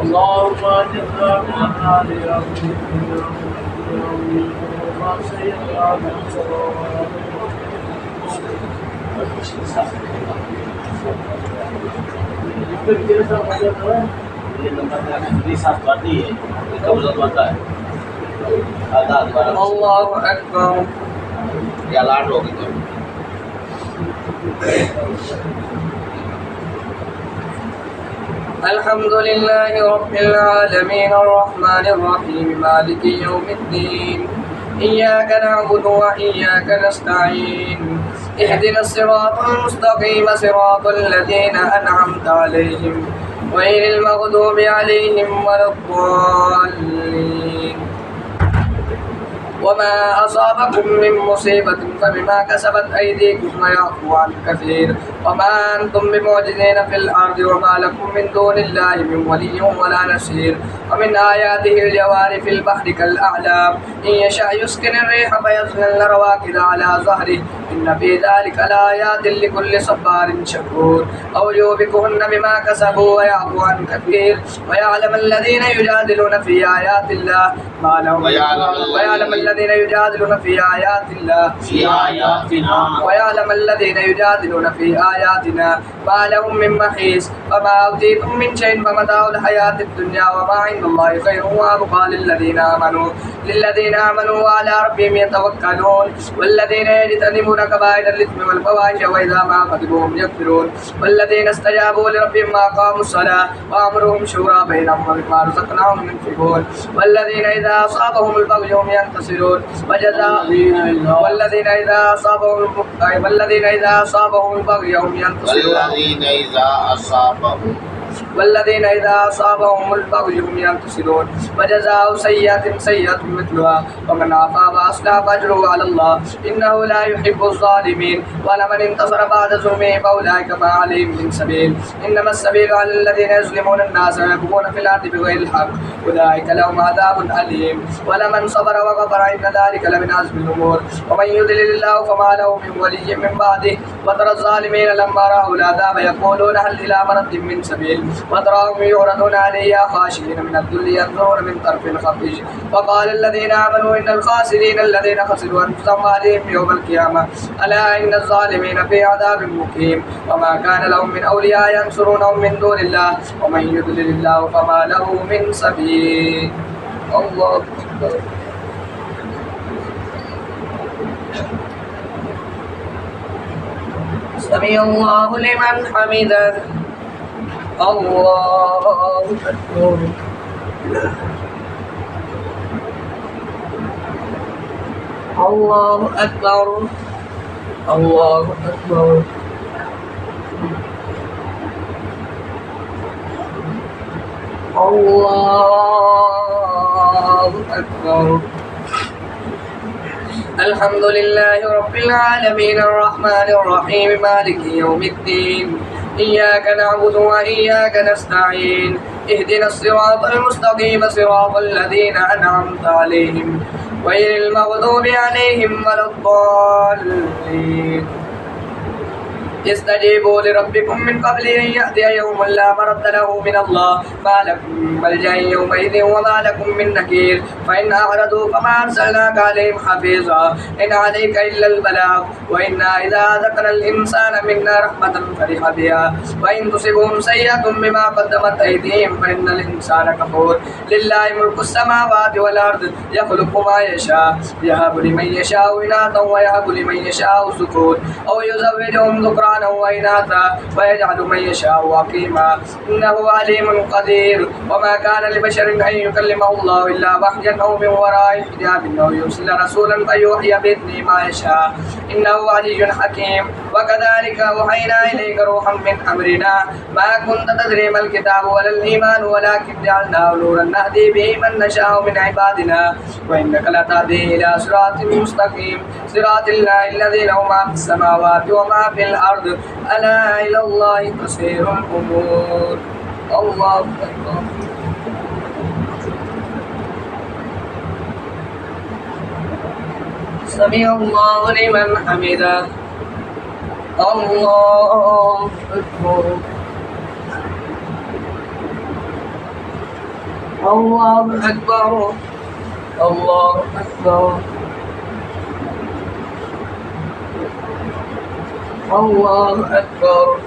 اللهم اجعلنا من النار يا رب وما سيدنا من الله أكبر या लाड हो गई الحمد لله رب العالمين الرحمن الرحيم مالك يوم الدين إياك نعبد وإياك نستعين اهدنا الصراط المستقيم صراط الذين أنعمت عليهم غير المغضوب عليهم ولا الضالين وما أصابكم من مصيبة فبما كسبت أيديكم ويعفو عن كثير وما أنتم بمعجزين في الأرض وما لكم من دون الله من ولي ولا نصير ومن آياته الجوار في البحر كالأعلام إن يشاء يسكن الريح فيظللن رواكد على ظهره إن في ذلك لآيات لكل صبار شكور أو يوبكهن بما كسبوا ويعفو عن كثير ويعلم الذين يجادلون في آيات الله ما لهم ويعلم الذين يجادلون في آيات الله ويعلم الذين يجادلون في آياتنا ما لهم من محيص وما أوتيتم من شيء فمتاع الحياة الدنيا وما عند الله خير وأبقى للذين آمنوا وعلى ربهم يتوكلون والذين يجتنبون كبائر الإثم والفواحش وإذا ما غضبوا هم يغفرون والذين استجابوا لربهم وأقاموا الصلاة وأمرهم شورى بينهم ومما رزقناهم ينفقون والذين إذا أصابهم البغي هم ينتصرون والذين إذا أصابهم البغي هم ينتصرون والذين إذا أصابهم البغي هم ينتصرون وجزاء سيئة سيئة مثلها ومن عفا وأصلح فأجره على الله إنه لا يحب الظالمين ولمن انتصر بعد ظلمه فأولئك ما عليهم من سبيل إنما السبيل على الذين يظلمون الناس ويبغون في الأرض بغير الحق أولئك لهم عذاب أليم ولمن صبر وغفر إن ذلك لمن عزم الأمور ومن يضلل الله فما له من ولي من بعده وترى الظالمين لما رأوا العذاب يقولون هل إلى مرد من سبيل وتراهم يعرضون عليها خاشعين من الذل ينظرون من طرف خفي وقال الذين آمنوا إن الخاسرين الذين خسروا أنفسهم عليهم يوم القيامة ألا إن الظالمين في عذاب مقيم وما كان لهم من أولياء ينصرونهم من دون الله ومن يضلل الله فما له من سبيل الله أكبر سمع الله لمن حمده الله أكبر الله أكبر الله أكبر الله أكبر الحمد لله رب العالمين الرحمن الرحيم مالك يوم الدين إياك نعبد وإياك نستعين اهدنا الصراط المستقيم صراط الذين أنعمت عليهم غير المغضوب عليهم ولا الضالين استجيبوا لربكم من قبل أن يأتي يوم لا مرد له من الله ما لكم من ملجأ يومئذ وما لكم من نكير فإن أعرضوا فما أرسلناك عليهم حفيظا إن عليك إلا البلاغ وإنا إذا ذكر الإنسان منا رحمة فرح بها وإن تصبهم سيئة بما قدمت أيديهم فإن الإنسان كفور لله ملك السماوات والأرض يخلق ما يشاء يهب لمن يشاء إناثا ويهب لمن يشاء الذكور أو يزوجهم ذكرانا وإناثا ويجعل من يشاء عقيما إنه عليم قدير وما كان لبشر أن يكلمه الله إلا وحيا أو من وراء حجاب أو يرسل رسولا فيوحي بإذنه ما يشاء إنه علي حكيم وكذلك أوحينا إليك روحا من أمرنا ما كنت تدري ما الكتاب ولا الإيمان ولكن جعلناه نورا نهدي به من نشاء من عبادنا وإنك لتهدي إلى صراط مستقيم صراط الله الذي له ما في السماوات وما في الأرض ألا إلى الله تصير الأمور الله أكبر سمع الله لمن حمده الله أكبر الله أكبر الله أكبر الله أكبر.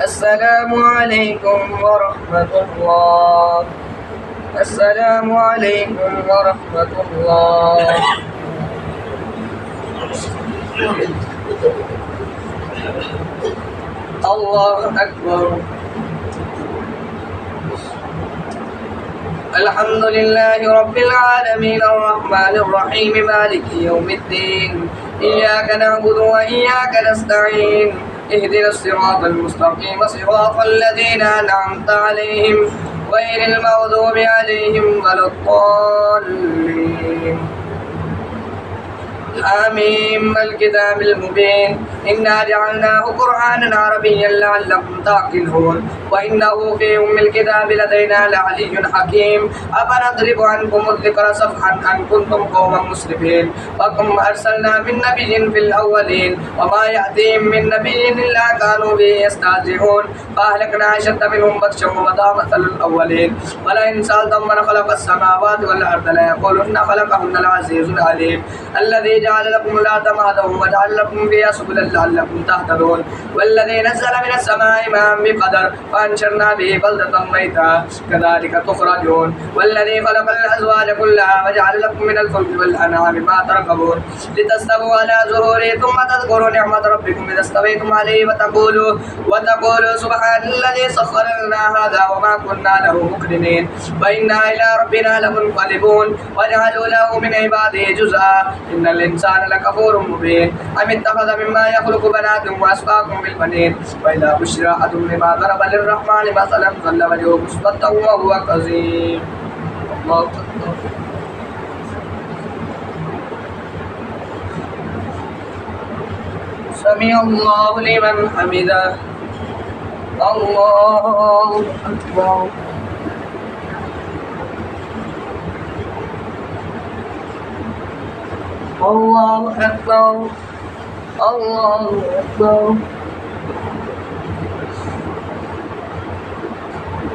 السلام عليكم ورحمة الله. السلام عليكم ورحمة الله. الله أكبر. الحمد لله رب العالمين الرحمن الرحيم مالك يوم الدين إياك نعبد وإياك نستعين اهدنا الصراط المستقيم صراط الذين أنعمت عليهم غير المغضوب عليهم ولا الضالين. حميم الكتاب المبين إنا جعلناه قرآنا عربيا لعلكم تعقلون وإنه في أم الكتاب لدينا لعلي حكيم. أفنضرب عنكم الذكر صفحا أن كنتم قوما مسرفين وكم أرسلنا من نبي في الأولين وما يأتيهم من نبي إلا كانوا به يستهزئون فأهلكنا أشد منهم بطشا ومضى مثل الأولين ولئن سألتم من خلق السماوات والأرض ليقولن خلقهن العزيز العليم الذي جعل لكم الأرض مهدا وجعل لكم فيها سبلا لعلكم تهتدون والذي نزل من السماء ماء بقدر فأنشرنا به بلدة ميتا كذلك تخرجون والذي خلق الأزواج كلها وجعل لكم من الفلك والأنعام ما تركبون لتستووا على ظهوره ثم تذكروا نعمة ربكم إذا استويتم عليه وتقولوا سبحان الذي سخر لنا هذا وما كنا له مقرنين وإنا إلى ربنا لمنقلبون وجعلوا له من عباده جزءا إن الإنسان لكفور مبين أم اتخذ مما يخلق بنات وأصفاكم بالبنين وإذا بشر أحدهم بما ضرب للرحمن مثلا ظل وجهه مسودا وهو كظيم. الله أكبر. سمع الله لمن حمده. الله أكبر. الله أكبر. الله أكبر.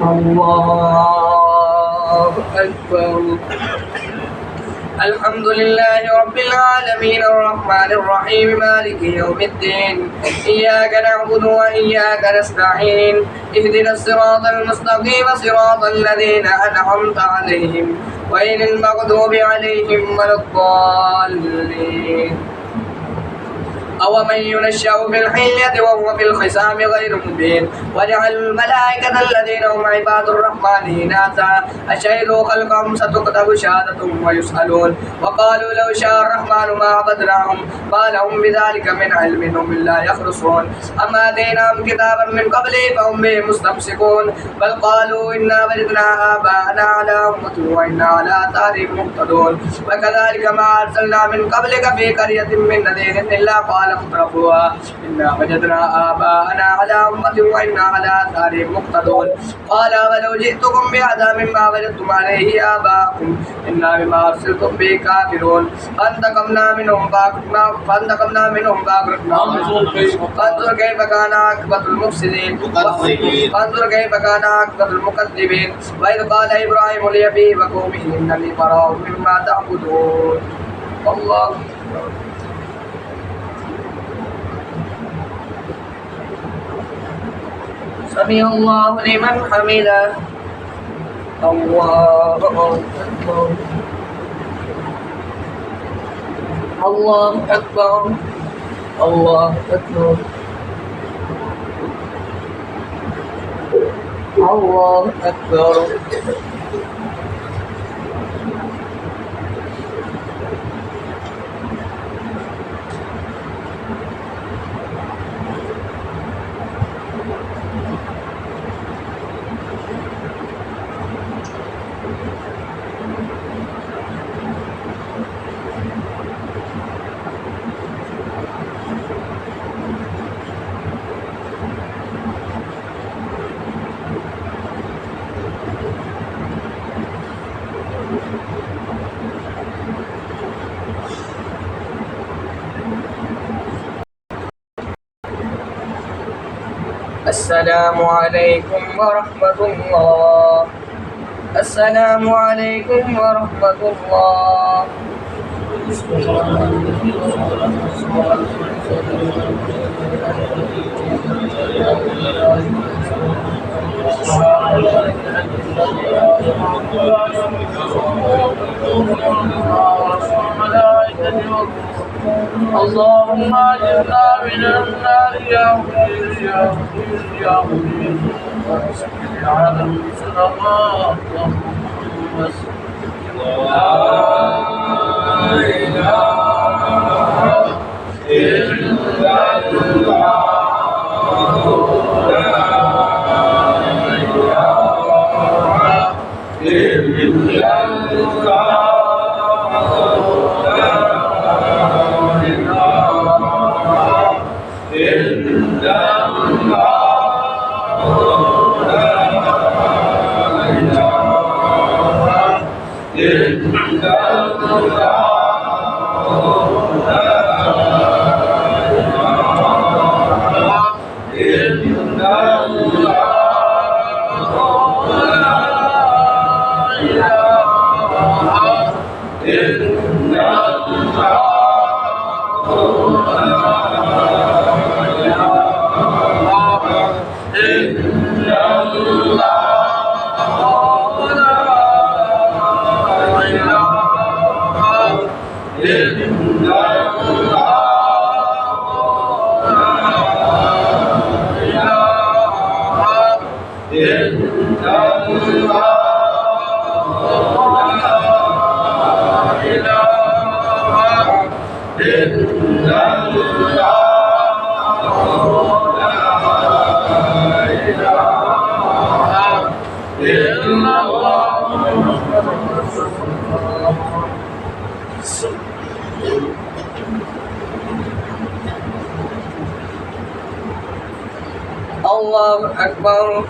الله أكبر. الحمد لله رب العالمين الرحمن الرحيم مالك يوم الدين إياك نعبد وإياك نستعين اهدنا الصراط المستقيم صراط الذين أنعمت عليهم غير المغضوب عليهم ولا الضالين. أومن ينشأ في الحلية وهو في الخصام غير مبين وجعل الملائكة الذين هم عباد الرحمن إناثا أشهدوا خلقهم ستكتب شهادتهم ويسألون وقالوا لو شاء الرحمن ما عبدناهم ما لهم بذلك من علم هم إلا يخرصون أم آتيناهم كتابا من قبله فهم به مستمسكون بل قالوا إنا وجدنا آباءنا على أمة وإنا على آثارهم مقتدون وكذلك ما أرسلنا من قبلك في قرية من نذير إلا قال مترفوها إنا وجدنا آباءنا على أمة وإنا على آثارهم مقتدون قال ولو جئتكم بأحدى مما وجدتم عليه آباءكم إنا بما أرسلتم به كافرون فانتقمنا منهم فأغرقناهم فانظر كيف كان عاقبة المفسدين فانظر كيف كان عاقبة المكذبين وإذ قال إبراهيم لأبيه وقومه إنني براء مما تعبدون. الله أكبر. سمع الله لمن حمده. الله أكبر. الله أكبر. الله أكبر. الله أكبر. السلام عليكم ورحمة الله. السلام عليكم ورحمة الله. اللهم اجعلنا من النار يا مجيد يا مجيد يا مجيد وصل على الصلوات لا اله الا الله لا اله الا الله الله أكبر.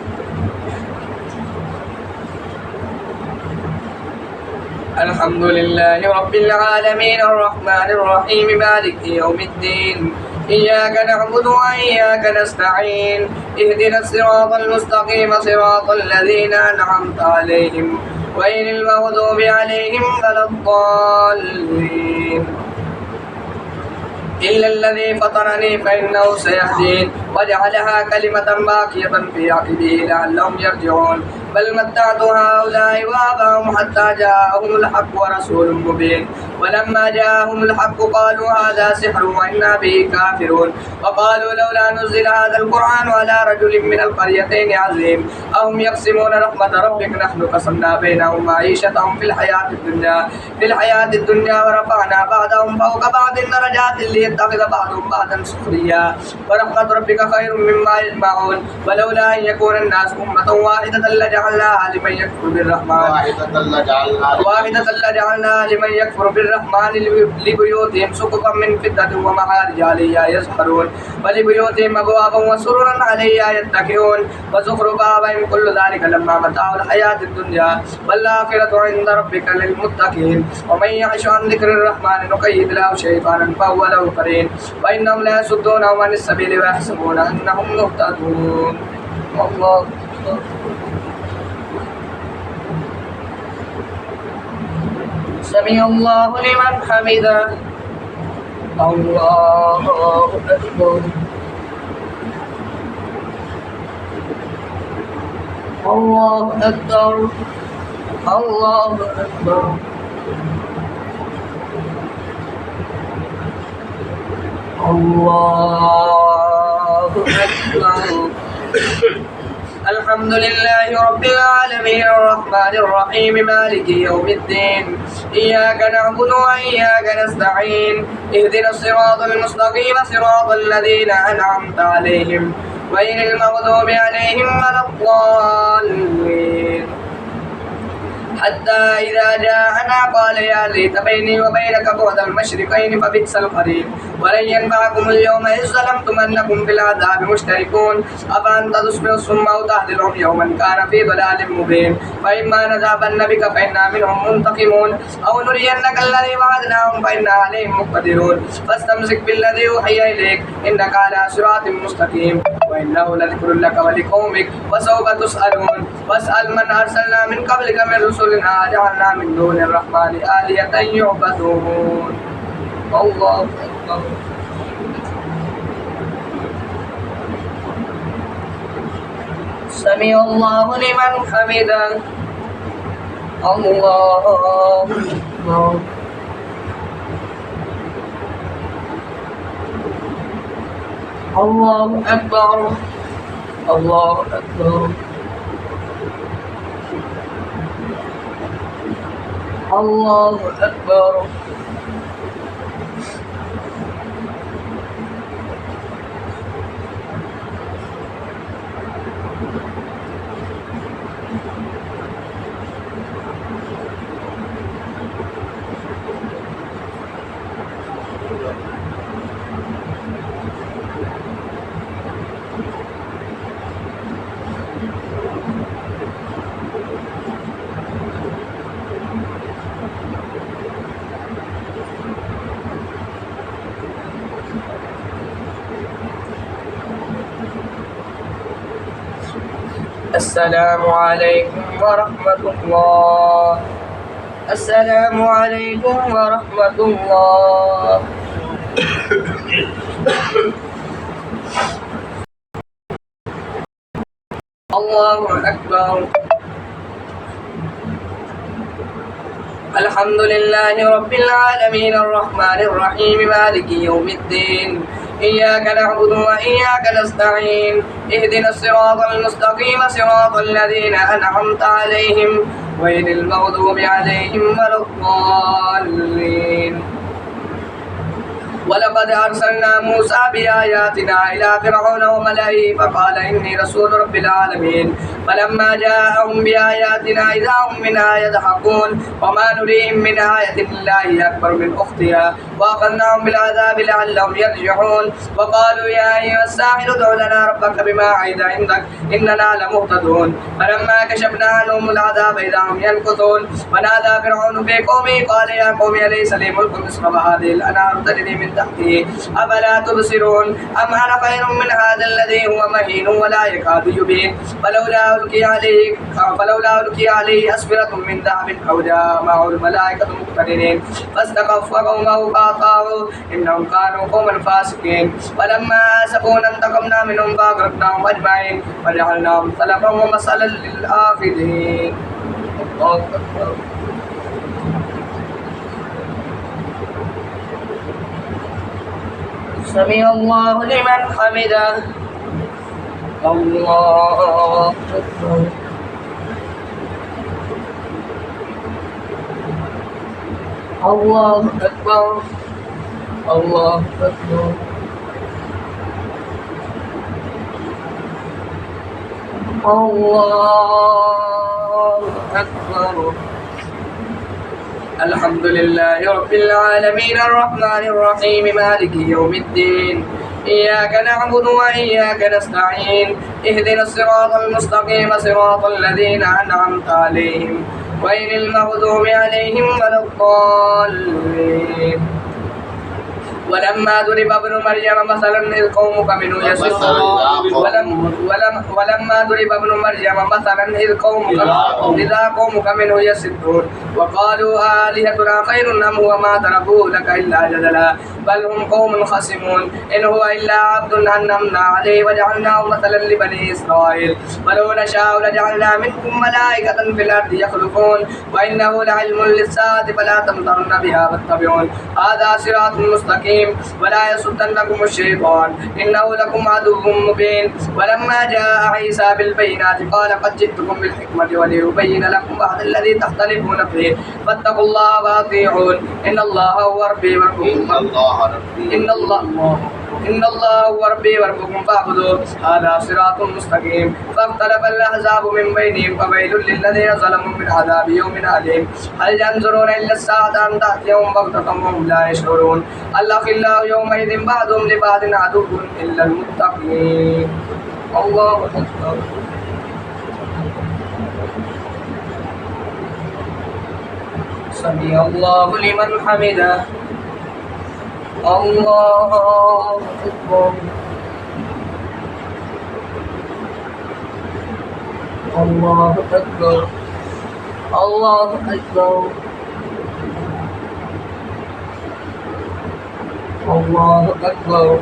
الحمد لله رب العالمين الرحمن الرحيم مالك يوم الدين إياك نعبد وإياك نستعين اهدنا الصراط المستقيم صراط الذين أنعمت عليهم غير المغضوب عليهم ولا الضالين إلا الذي فطرني فإنه سيهدين وجعلها كلمة باقية في عقبه لعلهم يرجعون بل متعت هؤلاء وآباهم حتى جاءهم الحق ورسول مبين ولما جاءهم الحق قالوا هذا سحر وإنا به كافرون وقالوا لولا نزل هذا القرآن على رجل من القريتين عظيم أهم يقسمون رحمة ربك نحن قسمنا بينهم معيشتهم في الحياة الدنيا ورفعنا بعضهم فوق بعض درجات ليتخذ بعضهم بعضا سخريا ورحمة ربك خير مما يجمعون ولولا أن يكون الناس أمة واحدة لجعلناها لمن يكفر بالرحمن لمن يكفر بالرحمن لبيوتهم سقفا من فضة ومعارج عليها يزحرون ولبيوتهم أبوابا وسررا عليها يتكئون وزخرفا وإن كل ذلك لما متاع الحياة الدنيا والآخرة عند ربك للمتقين ومن يعش عن ذكر الرحمن نقيد له شيطانا فهو له قرين وإنهم لا يصدونهم عن السبيل ويحسبون أنهم مهتدون. الله سمع الله لمن حمده. الله أكبر. الله أكبر. الله أكبر. الله أكبر. الحمد لله رب العالمين الرحمن الرحيم مالك يوم الدين إياك نعبد وإياك نستعين اهدنا الصراط المستقيم صراط الذين أنعمت عليهم غير المغضوب عليهم ولا الضالين حتى إذا جاءنا قال يا ليت بيني وبينك بعد المشرقين فبئس القرين ولن ينفعكم اليوم إذ ظلمتم أنكم في العذاب مشتركون أفأنت تسمع الصم أو تهدي العمي ومن كان في ضلال مبين فإما نذهبن بك فإنا منهم منتقمون أو نرينك الذي وعدناهم فإنا عليهم مقتدرون فاستمسك بالذي أوحي إليك إنك على صراط مستقيم وإنه لذكر لك ولقومك وسوف تسألون واسأل من أرسلنا من قبلك من رسلنا أجعلنا من دون الرحمن آلهة يعبدون الله أكبر سمع الله لمن حمده الله أكبر الله أكبر الله أكبر الله أكبر السلام عليكم ورحمة الله السلام عليكم ورحمة الله الله أكبر الحمد لله رب العالمين الرحمن الرحيم مالك يوم الدين إياك نعبد وإياك نستعين اهدنا الصراط المستقيم صراط الذين أنعمت عليهم غير المغضوب عليهم ولا الضالين ولقد أرسلنا موسى بآياتنا إلى فرعون وملئه فقال إني رسول رب العالمين فلما جاءهم بآياتنا إذا هم منها يضحكون وما نريهم من آية إلا هي أكبر من أختها وأخذناهم بالعذاب لعلهم يرجعون وقالوا يا أيها الساحر ادع لنا ربك بما عهد عندك إننا لمهتدون فلما كشفنا عنهم العذاب إذا هم ينكثون ونادى فرعون في قومه قال يا قوم أليس لي ملك مصر وهذه الأنهار تجري من تحته أفلا تبصرون أم أنا خير من هذا الذي هو مهين ولا يكاد يبين فلولا ألقي عليه أسورة من ذهب أو جاء معه الملائكة مقترنين فاستخف قومه فأطاعوه إنهم كانوا قوما فاسقين ولما آسفونا انتقمنا منهم فأغرقناهم أجمعين وجعلناهم سلفا ومثلا للآخرين الله أكبر سمع الله لمن حمده الله أكبر الله أكبر الله أكبر الله أكبر الحمد لله رب العالمين الرحمن الرحيم مالك يوم الدين إياك نعبد وإياك نستعين اهدنا الصراط المستقيم صراط الذين أنعمت عليهم غير المغضوب عليهم ولا الضالين ولما ضرب ابن مريم مثلا إذ قومك منه يصدون ولما ضرب ابن مريم مثلا إذا قومك منه يصدون وقالوا آلهتنا خير أم هو ما ضربوه لك إلا جدلا بل هم قوم خصمون إن هو إلا عبد أنعمنا عليه وجعلناه مثلا لبني إسرائيل ولو نشاء لجعلنا منكم ملائكة في الأرض يخلفون وإنه لعلم للساعة فلا تمترن بها واتبعون هذا صراط مستقيم ولا يصدنكم الشيطان إنه لكم عدو مبين ولما جاء عيسى بالبينات قال قد جئتكم بالحكمة وليبين لكم بعض الذي تختلفون فيه فاتقوا الله وأطيعون إن الله هو ربي وربكم إن الله هو ربي وربكم فاعبدوه هذا صراط مستقيم فاختلف الأحزاب من بينهم فويل للذين ظلموا من عذاب يوم أليم هل ينظرون إلا الساعة أن تأتيهم بغتة وهم لا يشعرون الأخلاء يومئذ بعضهم لبعض عدو إلا المتقين الله أكبر سمع الله لمن حمده الله أكبر الله أكبر الله أكبر الله أكبر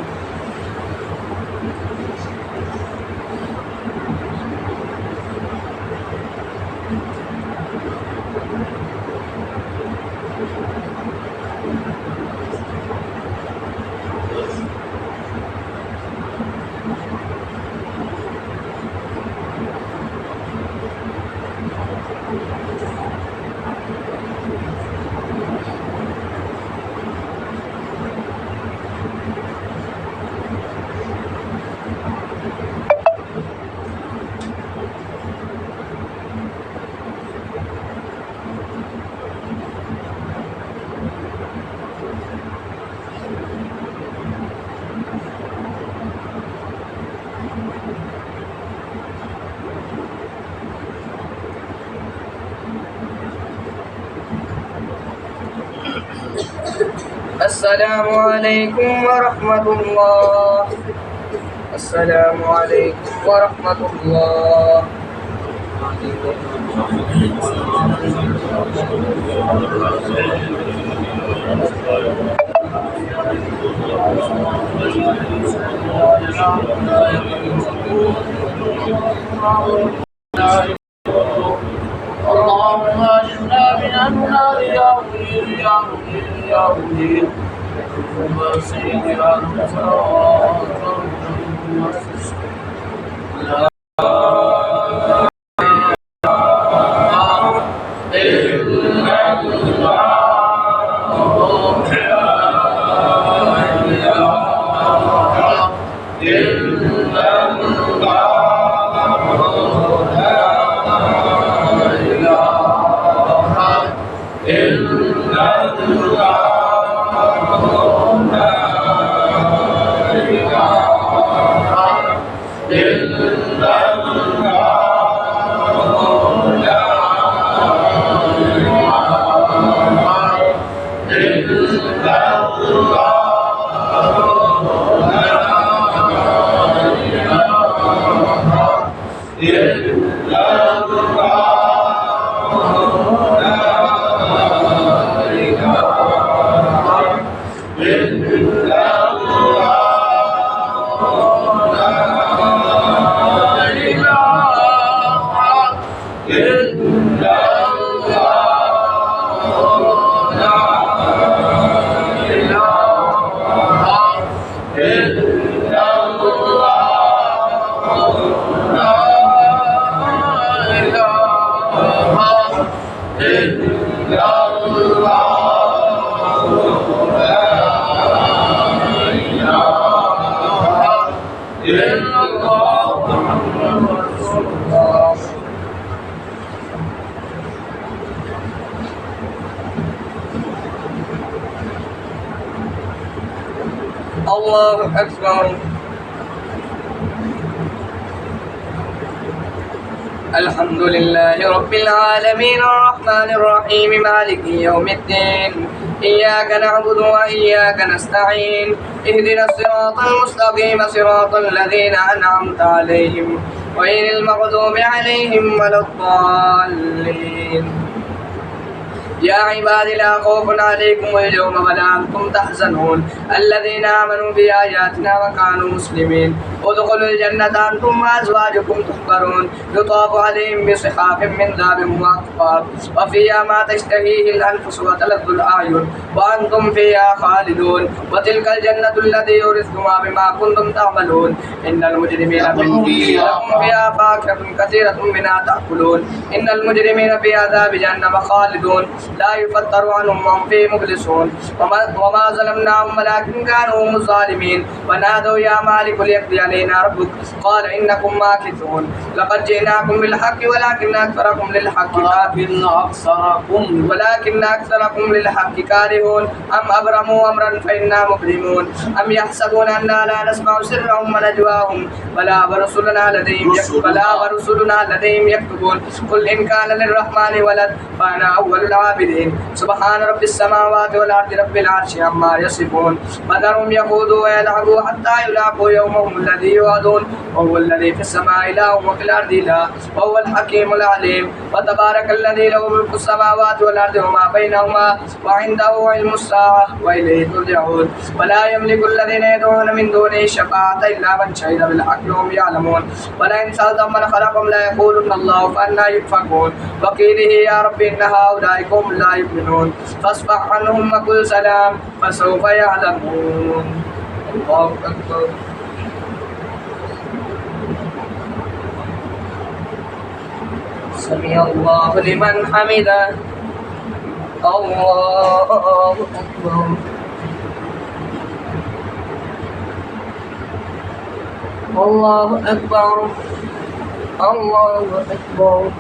السلام عليكم ورحمة الله السلام عليكم ورحمة الله اللهم اجعلنا من النار يا مجيب يا مجيب يا مجيب وسيد يا الله أكبر الحمد لله رب العالمين الرحمن الرحيم مالك يوم الدين إياك نعبد وإياك نستعين اهدنا الصراط المستقيم صراط الذين أنعمت عليهم غير المغضوب عليهم ولا الضالين يا عباد لا خوف عليكم اليوم ولا أنتم تحزنون الذين آمنوا بآياتنا وكانوا مسلمين ادخلوا الجنة أنتم وأزواجكم تحبرون يطاف عليهم بصحاف من ذهب وأكواب وفيها ما تشتهيه الأنفس وتلذ الأعين وأنتم فيها خالدون وتلك الجنة التي يورثكما بما كنتم تعملون إن المجرمين لهم فيها فاكهة كثيرة منها تأكلون إن المجرمين في عذاب جهنم خالدون لا يفتر عنهم وهم فيه مبلسون وما ظلمناهم ولكن كانوا هم الظالمين ونادوا يا مالك ليقضي علينا ربك قال إنكم ماكثون لقد جئناكم بالحق ولكن أكثركم للحق كارهون أم أبرموا أمرا فإنا مبرمون أم يحسبون أننا لا نسمع سرهم ونجواهم بلى ورسلنا لديهم يكتبون قل إن كان للرحمن ولد فأنا أول العابدين العابدين سبحان رب السماوات والأرض رب العرش عما يصفون وذرهم يخوضوا ويلعبوا حتى يلاقوا يومهم الذي يوعدون وهو الذي في السماء إله وفي الأرض إله وهو الحكيم العليم وتبارك الذي له ملك السماوات والأرض وما بينهما وعنده علم الساعة وإليه ترجعون ولا يملك الذين يدعون من دونه الشفاعة إلا من شهد بالحق وهم يعلمون ولئن سألتهم من خلقهم ليقولن الله فأنى يؤفكون وقيله يا رب إن هؤلاء قوم لا يؤمنون فاصفح عنهم وقل سلام فسوف يعلمون الله أكبر سمع الله لمن حمده الله أكبر الله أكبر الله أكبر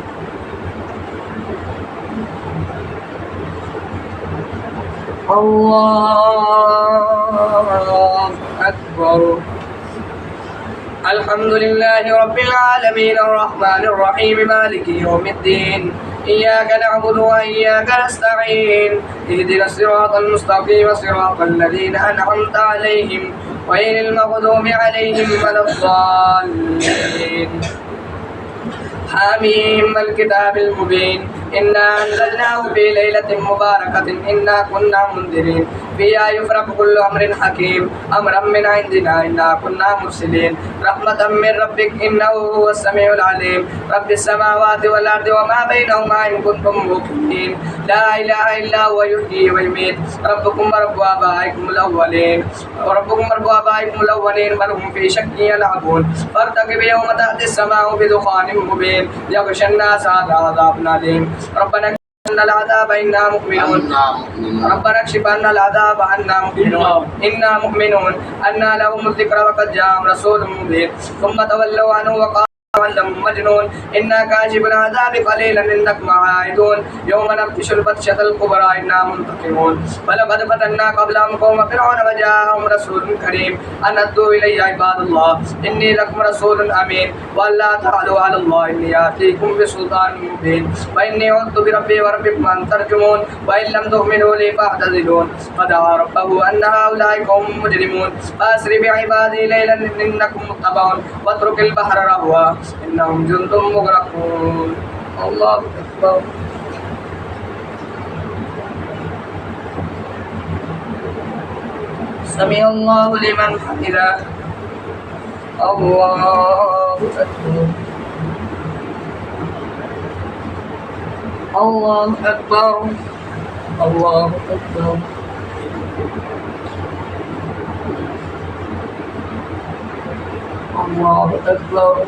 الله أكبر الحمد لله رب العالمين الرحمن الرحيم مالك يوم الدين إياك نعبد وإياك نستعين اهدنا الصراط المستقيم صراط الذين أنعمت عليهم غير المغضوب عليهم ولا الضالين حميم الكتاب المبين إنا أنزلناه في ليلة مباركة إنا كنا منذرين فيها يفرق كل أمر حكيم أمرا من عندنا إنا كنا مرسلين رحمة من ربك إنه هو السميع العليم رب السماوات والأرض وما بينهما إن كنتم موقنين لا إله إلا هو يحيي ويميت ربكم ورب آبائكم الأولين بل هم في شك يلعبون فارتقب يوم تأتي السماء بدخان مبين يغشى الناس عذاب أليم ربنا اكشف عنا العذاب إنا مؤمنون ربنا اكشف عنا العذاب إنا مؤمنون أنى لهم الذكر وقد جاءهم رسول مبين ثم تولوا عنه وقالوا مجنون إنا كاشف العذاب قليلا إنكم عائدون يوم نبطش البطشة الكبرى إنا منتقمون ولقد فتنا قبلهم قوم فرعون وجاءهم رسول كريم أن أدوا إلي عباد الله إني لكم رسول أمين وألا تعلوا على الله إني آتيكم بسلطان مبين وإني عذت بربي وربكم أن ترجمون وإن لم تؤمنوا لي فاعتزلون فدعا ربه أن هؤلاء قوم مجرمون فأسر بعبادي ليلا إنكم متبعون واترك البحر رهوا إنهم جند مغرقون الله أكبر سمع الله لمن حمده الله أكبر الله أكبر الله أكبر الله أكبر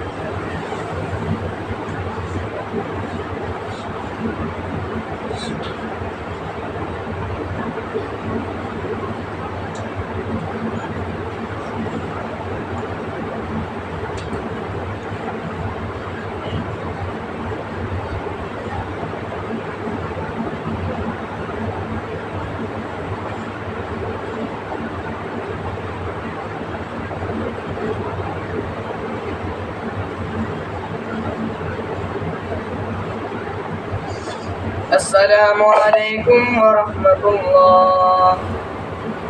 السلام عليكم ورحمة الله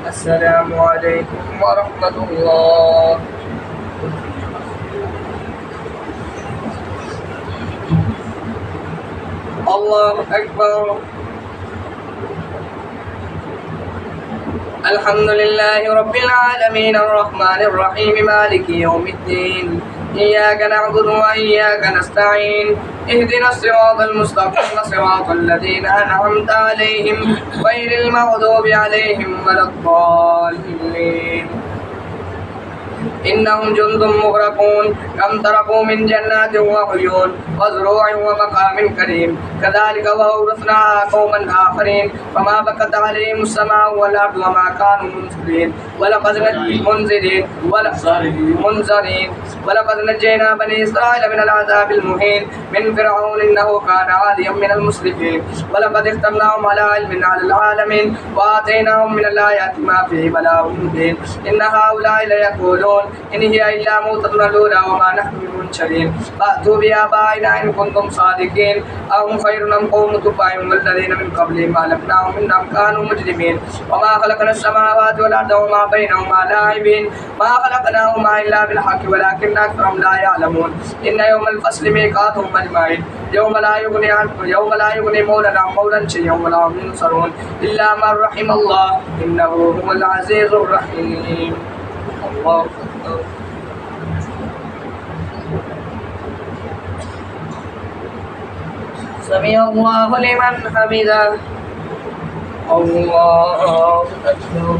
السلام عليكم ورحمة الله الله أكبر الحمد لله رب العالمين الرحمن الرحيم مالك يوم الدين إياك نعبد وإياك نستعين اهدنا الصراط المستقيم صراط الذين أنعمت عليهم غير المغضوب عليهم ولا الضالين إنهم جند مغرقون كم تركوا من جنات وعيون وزروع ومقام كريم كذلك وأورثناها قوما آخرين فما بكت عليهم السماء والأرض وما كانوا منزلين ولقد نجينا بني إسرائيل من العذاب المهين من فرعون إنه كان عاليا من المسرفين ولقد اخترناهم على علم على العالمين وآتيناهم من الآيات ما فيه بلاء مبين إن هؤلاء ليقولون ينظرون إن هي إلا موتتنا الأولى وما نحن بمنشرين فأتوا بآبائنا إن كنتم صادقين أهم خير أم قوم تبع والذين من قبلهم أهلكناهم إنهم كانوا مجرمين وما خلقنا السماوات والأرض وما بينهما لاعبين ما خلقناهما إلا بالحق ولكن أكثرهم لا يعلمون إن يوم الفصل ميقاتهم أجمعين يوم لا يغني مولى عن مولى شيئا ولا هم ينصرون إلا من رحم الله إنه هو العزيز الرحيم. الله أكبر. سمع الله لمن حمده. الله أكبر.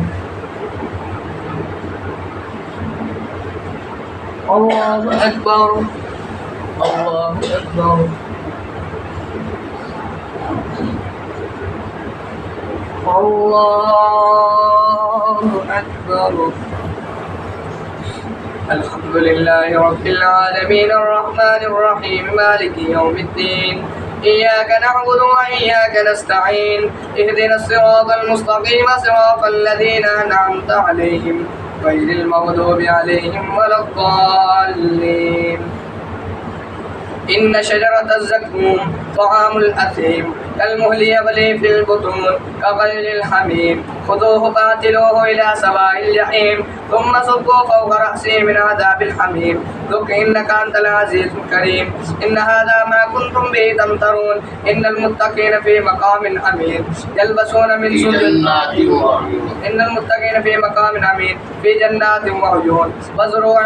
الله أكبر. الله أكبر. الله أكبر. الحمد لله رب العالمين الرحمن الرحيم مالك يوم الدين إياك نعبد وإياك نستعين اهدنا الصراط المستقيم صراط الذين أنعمت عليهم غير المغضوب عليهم ولا الضالين. إن شجرة الزقوم طعام الأثيم كالمهل يغلي في البطون كغلي الحميم خذوه فاعتلوه إلى سواء الجحيم ثم صبوا فوق رأسه من عذاب الحميم ذق إنك أنت العزيز الكريم. إن هذا ما كنتم به تمترون إن المتقين في مقام أمين يلبسون من جنات إن المتقين في مقام أمين في جنات وعيون وزروع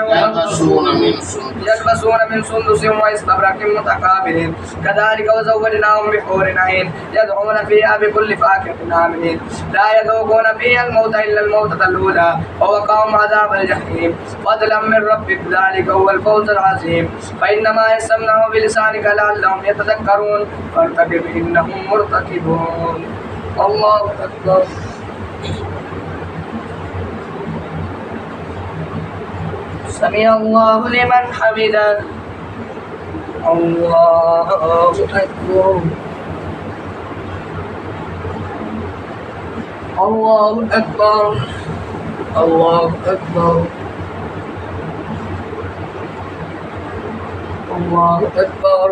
يلبسون من سندس واستبرق متقابلين كذلك وزوجناهم بحور عين يدعون فيها بكل فاكهة آمنين لا يذوقون فيها الموت إلا الموتة الأولى ووقاهم عذاب الجحيم فضلا من ربك ذلك هو الفوز العظيم. فإنما يسمناه بلسانك لعلهم يتذكرون فارتقب إنهم مرتقبون. الله أكبر. سمع الله لمن حمده. الله أكبر. الله أكبر. الله أكبر. الله أكبر.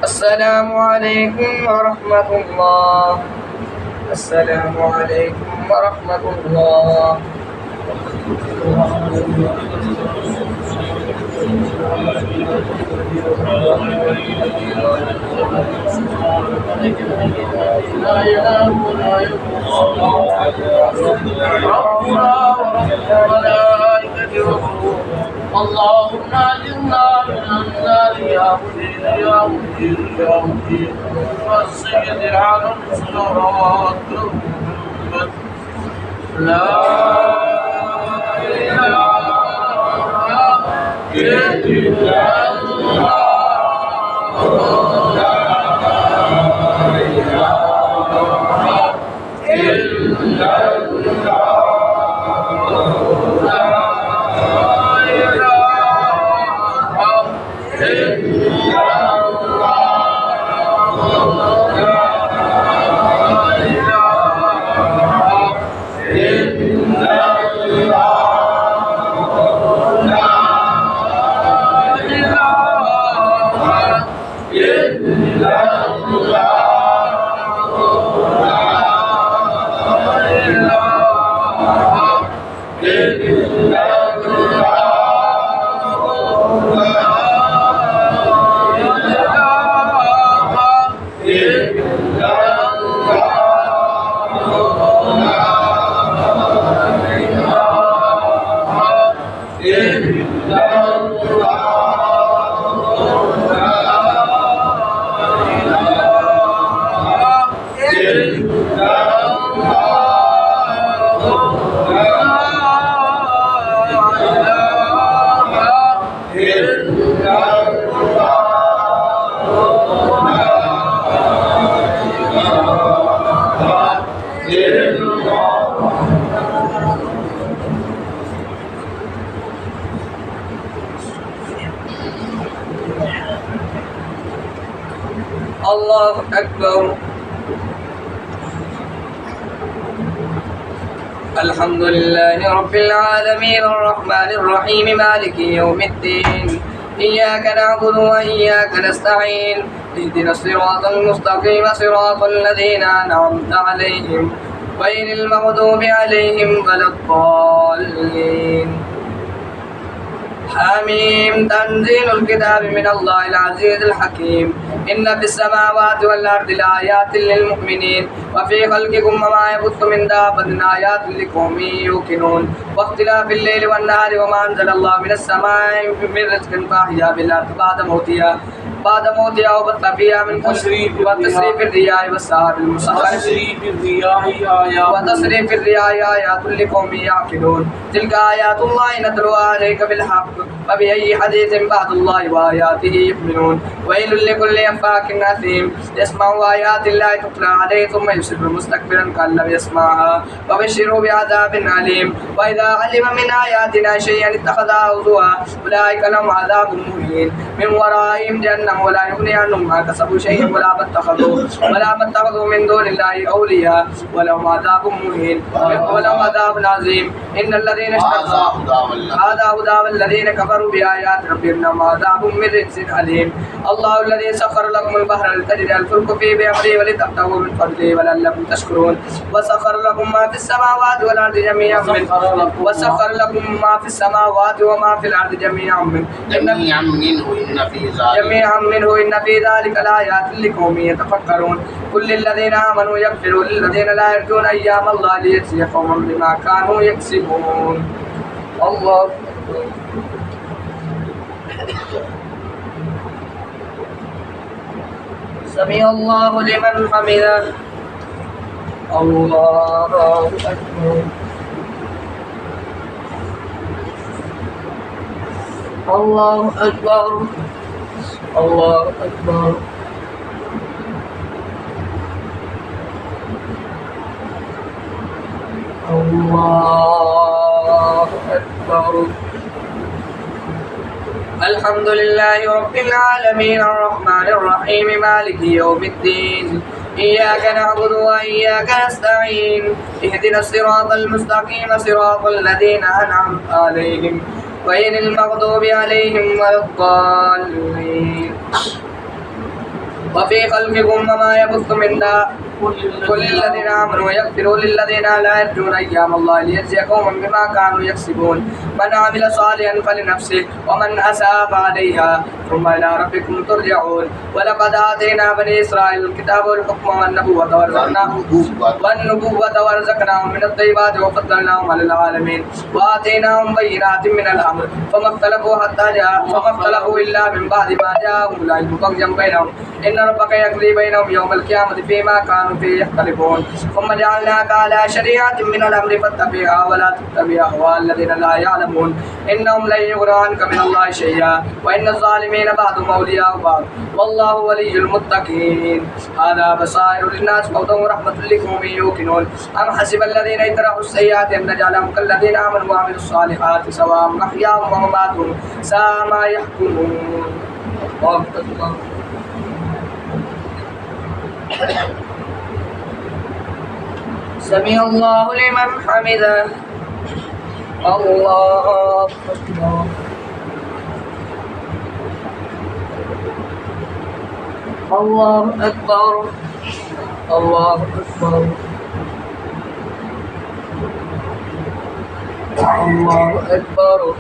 السلام عليكم ورحمة الله. السلام عليكم ورحمة الله. اللهم اجرنا من النار يا مجير يا مجير يا مجير والسيد على الصراط المستقيم. لا إله إلا الله. لا إله إلا الله. الله أكبر. الحمد لله رب العالمين الرحمن الرحيم مالك يوم الدين إياك نعبد وإياك نستعين اهدنا الصراط المستقيم صراط الذين أنعمت عليهم غير المغضوب عليهم ولا الضالين. حميم. تنزيل الكتاب من الله العزيز الحكيم. إن في السماوات والأرض لآيات للمؤمنين وفي خلقكم وما يبث من دابة آيات لقوم يوقنون واختلاف الليل والنهار وما أنزل الله من السماء من رزق فأحيا بالأرض بعد موتها وبث فيها من كل وتصريف الرياح والسحاب المسخر وتصريف الرياح آيات لقوم يعقلون. تلك آيات الله نتلوها عليك بالحق فبأي حديث بعد الله وآياته يؤمنون. ويل لكل أفاك أثيم يسمع آيات الله تتلى عليه ثم يصر مستكبرا كأن لم يسمعها وبشره بعذاب أليم. وإذا علم من آياتنا شيئا اتخذها هزوا أولئك لهم عذاب مهين من ورائهم جهنم ولا يغني عنهم ما كسبوا شيئا ولا ما اتخذوا من دون الله أولياء ولهم عذاب مهين ولهم عذاب عظيم. إن الذين هذا هدى والذين كفروا بآيات ربهم لهم عذاب من رجز أليم. الله الذي سخر لكم البحر لتجري الفلك فيه بأمره ولتبتغوا من فضله ولعلكم تشكرون. وسخر لكم ما في السماوات والأرض جميعا منه وسخر لكم ما في السماوات وما في الأرض جميعا منه إن في ذلك لآيات لقوم يتفكرون. قل للذين آمنوا يغفروا للذين لا يرجون أيام الله ليجزي قوما بما كانوا يكسبون. الله سمع الله لمن حمده. الله أكبر. الله أكبر. الله أكبر. الله أكبر. الحمد لله رب العالمين الرحمن الرحيم مالك يوم الدين إياك نعبد وإياك نستعين اهدنا الصراط المستقيم صراط الذين أنعمت عليهم غير المغضوب عليهم ولا الضالين. وفي خلقكم وما يبث من دابة كل الذين آمنوا يغفروا للذين لا يرجون أيام الله ليجزي قوما بما كانوا يكسبون. من عمل صالحا فلنفسه ومن أساء فعليها ثم إلى ربكم ترجعون. ولقد آتينا بني إسرائيل الكتاب والحكم والنبوة ورزقناهم من الطيبات وفضلناهم على العالمين وآتيناهم بينات من الأمر فما اختلفوا إلا من بعد ما جاءهم العلم بغيا بينهم إن ربك يقضي بينهم يوم القيامة فيما كانوا فيه يختلفون. ثم جعلناك على شريعة من الأمر فاتبعها ولا تتبع أهواء الذين لا يعلمون إنهم لن يغنوا عنك من الله شيئا وإن الظالمين بعضهم أولياء بعض والله ولي المتقين. هذا بصائر للناس وهدى ورحمة لقوم يوقنون. أم حسب الذين اجترحوا السيئات أن نجعلهم كالذين آمنوا وعملوا الصالحات سواء محياهم ومماتهم ساء ما يحكمون. الله أكبر. سمع الله لمن حمده. الله أكبر. الله أكبر. الله أكبر. الله أكبر.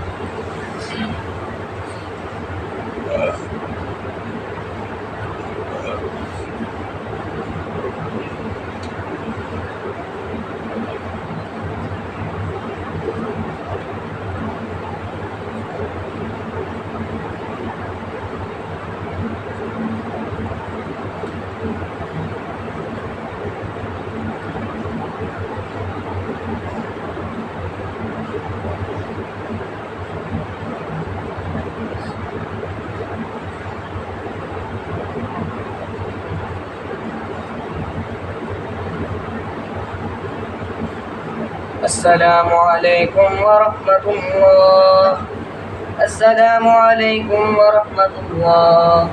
السلام عليكم ورحمة الله. السلام عليكم ورحمة الله.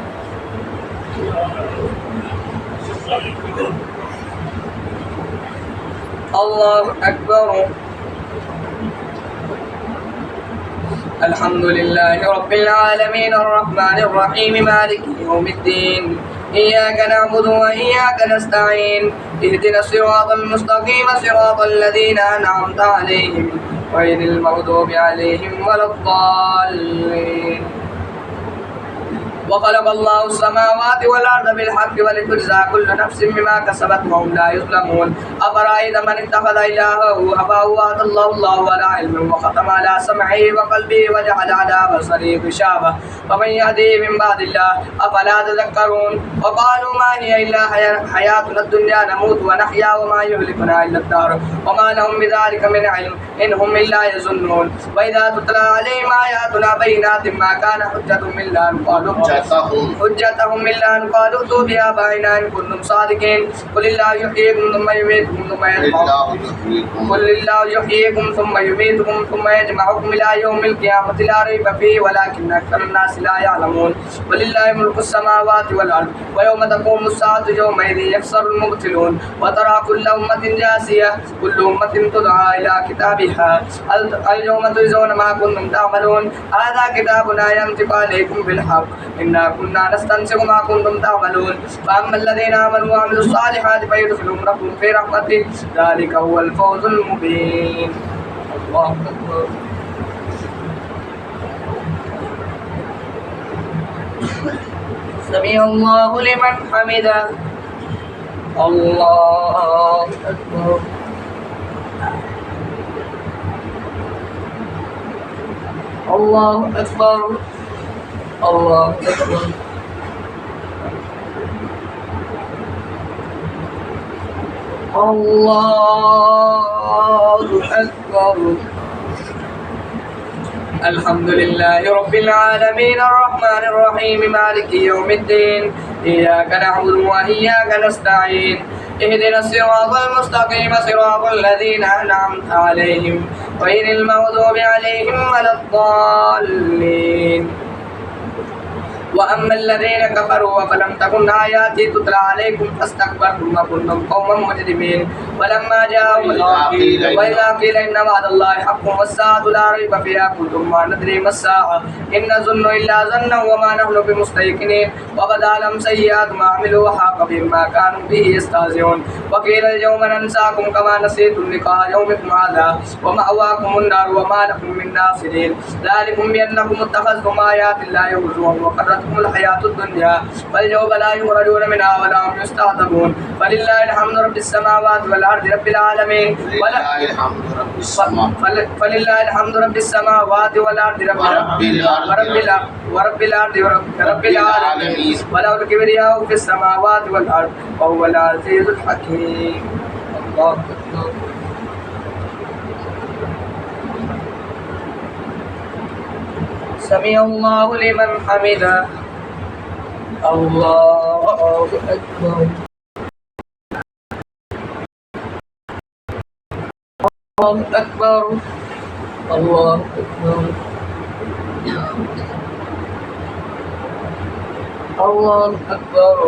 الله أكبر. الحمد لله رب العالمين الرحمن الرحيم مالك يوم الدين إياك نعبد وإياك نستعين اهدنا الصراط المستقيم صراط الذين أنعمت عليهم غير المغضوب عليهم ولا الضالين. وخلق الله السماوات والأرض بالحق ولتجزى كل نفس بما كسبت وهم لا يظلمون. أفرأيت من اتخذ إلهه هواه وأضله الله على علم وختم على سمعه وقلبه وجعل على بصره غشاوة فمن يهديه من بعد الله أفلا تذكرون. وقالوا ما هي إلا حياتنا الدنيا نموت ونحيا وما يهلكنا إلا الدهر وما لهم بذلك من علم إن هم إلا يظنون. وإذا تتلى عليهم آياتنا بينات ما كان حجتهم إلا أن قالوا ائتوا بآبائنا إن كنتم صادقين. قل الله يحييكم ثم يميتكم ثم يجمعكم إلى يوم القيامة لا ريب فيه ولكن أكثر الناس لا يعلمون. ولله ملك السماوات والأرض ويوم تقوم الساعة يومئذ يخسر المبطلون. وترى كل أمة جاثية كل أمة تدعى إلى كتابها اليوم تجزون ما كنتم تعملون. هذا كتابنا ينطق عليكم بالحق إنا كنا نستنسخ ما كنتم تعملون. فأما الذين آمنوا وعملوا الصالحات فيدخلهم ربهم في رحمته ذلك هو الفوز المبين. الله أكبر. سمع الله لمن حمده. الله أكبر. الله أكبر. الله أكبر. الله أكبر. الحمد لله رب العالمين الرحمن الرحيم مالك يوم الدين إياك نعبد وإياك نستعين اهدنا الصراط المستقيم صراط الذين أنعمت عليهم غير المغضوب عليهم ولا الضالين. وأما الذين كفروا فلم تكن آياتي تتلى عليكم فاستكبرتم وكنتم قوما مجرمين. ولما جاءهم وإذا قيل إن وعد الله حق والساعة لا ريب فيها قلتم ما ندري ما الساعة إن نظن إلا ظنا وما نحن بمستيقنين. وبدا لهم سيئات ما عملوا وحاق بهم ما كانوا به يستهزئون. وقيل اليوم ننساكم كما نسيتم لقاء يومكم هذا ومأواكم النار وما لكم من ناصرين. ذلكم بأنكم اتخذتم آيات الله هزوا وغرتكم الحياة الدنيا فاليوم لا يخرجون منها ولا هم يستعتبون. فلله الحمد رب السماوات والأرض رب العالمين. فلله الحمد رب السماوات والأرض ورب الأرض رب العالمين وله الكبرياء في السماوات والأرض وهو العزيز الحكيم. الله أكبر. سمع الله لمن حمده. الله أكبر. الله أكبر. الله أكبر. الله أكبر.